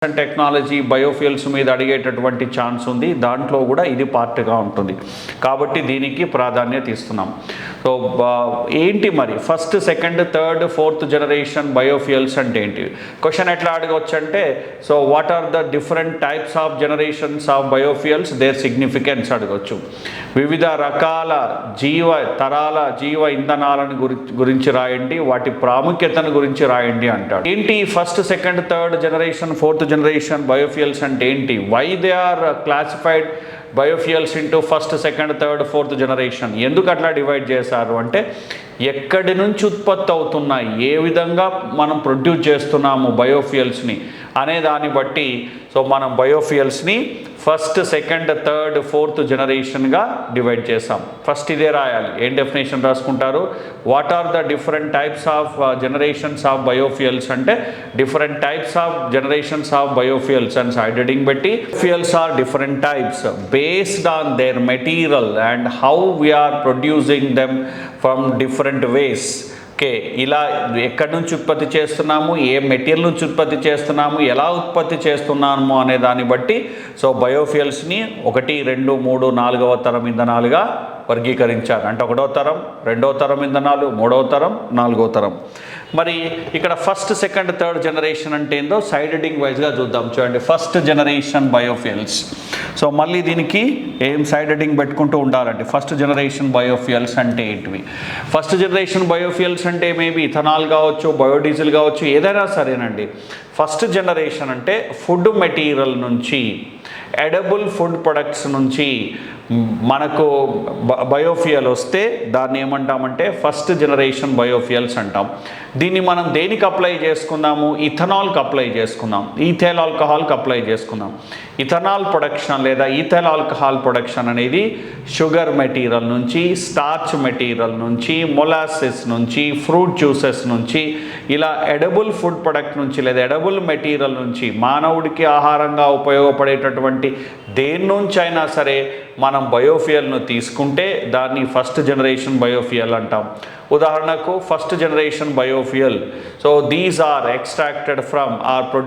Technology biofuels మీద అడిగేటటువంటి chance ఉంది. దాంట్లో కూడా ఇది పార్ట్గా ఉంటుంది కాబట్టి దీనికి ప్రాధాన్యత ఇస్తున్నాం. సో ఏంటి మరి first, second, third, fourth generation biofuels అంటే ఏంటి? క్వశ్చన్ ఎట్లా అడగవచ్చు అంటే, so what are the different types of generations of biofuels, their significance అడగవచ్చు. వివిధ రకాల జీవ ఇంధనాలను గురించి రాయండి, వాటి ప్రాముఖ్యతను గురించి రాయండి అంటాడు. ఏంటి first, second, third generation, fourth generation biofuels అంటే ఏంటి? Why they are classified biofuels into first, second, third, fourth generation? ఎందుకు అట్లా డివైడ్ చేశారు అంటే, ఎక్కడి నుంచి ఉత్పత్తి అవుతున్నాయి, ఏ విధంగా మనం ప్రొడ్యూస్ చేస్తున్నాము బయోఫ్యూయల్స్ని అనే దాన్ని బట్టి సో మనం బయోఫ్యూయల్స్ని ఫస్ట్, సెకండ్, థర్డ్, ఫోర్త్ జనరేషన్గా డివైడ్ చేసాం. ఫస్ట్ ఇదే రాయాలి. ఏం డెఫినేషన్ రాసుకుంటారు? What are the different types of generations of biofuels అంటే different types of generations of biofuels అని సైడ్ హెడింగ్ పెట్టి, fuels are different types based on their material and how we are producing them from different ways. Okay, ఇలా ఎక్కడి నుంచి ఉత్పత్తి చేస్తున్నాము, ఏ material నుంచి ఉత్పత్తి చేస్తున్నాము, ఎలా ఉత్పత్తి చేస్తున్నాము అనే దాన్ని బట్టి సో బయోఫ్యూయల్స్ని 1, 2, 3, 4వ తరం ఇంధనాలుగా వర్గీకరించారు. అంటే 1వ తరం, 2వ తరం ఇంధనాలు, 3వ తరం, 4వ తరం. మరి ఇక్కడ ఫస్ట్, సెకండ్, థర్డ్ జనరేషన్ అంటే ఏందో సైడ్ హెడింగ్ వైజ్గా చూద్దాం. చూడండి, ఫస్ట్ జనరేషన్ బయోఫ్యూయల్స్. సో మళ్ళీ దీనికి ఏం సైడ్ హెడింగ్ పెట్టుకుంటూ ఉండాలంటే, ఫస్ట్ జనరేషన్ బయోఫ్యూయల్స్ అంటే ఏంటివి? ఫస్ట్ జనరేషన్ బయోఫ్యూయల్స్ అంటే మేబీ ఇథనాల్ కావచ్చు, బయోడీజిల్ కావచ్చు, ఏదైనా సరేనండి. ఫస్ట్ జనరేషన్ అంటే ఫుడ్ మెటీరియల్ నుంచి, ఎడబుల్ ఫుడ్ ప్రొడక్ట్స్ నుంచి మనకు బయోఫ్యూయల్ వస్తే దాన్ని ఏమంటామంటే ఫస్ట్ జనరేషన్ బయోఫ్యూయల్స్ అంటాం. దీన్ని మనం దేనికి అప్లై చేసుకుందాము? ఇథనాల్కి అప్లై చేసుకుందాం, ఈథైల్ ఆల్కహాల్కి అప్లై చేసుకుందాం. ఇథనాల్ ప్రొడక్షన్ లేదా ఈథైల్ ఆల్కహాల్ ప్రొడక్షన్ అనేది షుగర్ మెటీరియల్ నుంచి, స్టార్చ్ మెటీరియల్ నుంచి, మొలాసిస్ నుంచి, ఫ్రూట్ జ్యూసెస్ నుంచి, ఇలా ఎడబుల్ ఫుడ్ ప్రొడక్ట్ నుంచి లేదా ఎడబుల్ మెటీరియల్ నుంచి, మానవుడికి ఆహారంగా ఉపయోగపడేటటువంటి దేని నుంచి అయినా సరే మనం బయోఫ్యూయల్ను తీసుకుంటే దాన్ని ఫస్ట్ జనరేషన్ బయోఫ్యూయల్ అంటాం. ఉదాహరణకు first generation biofuel, so these are extracted from are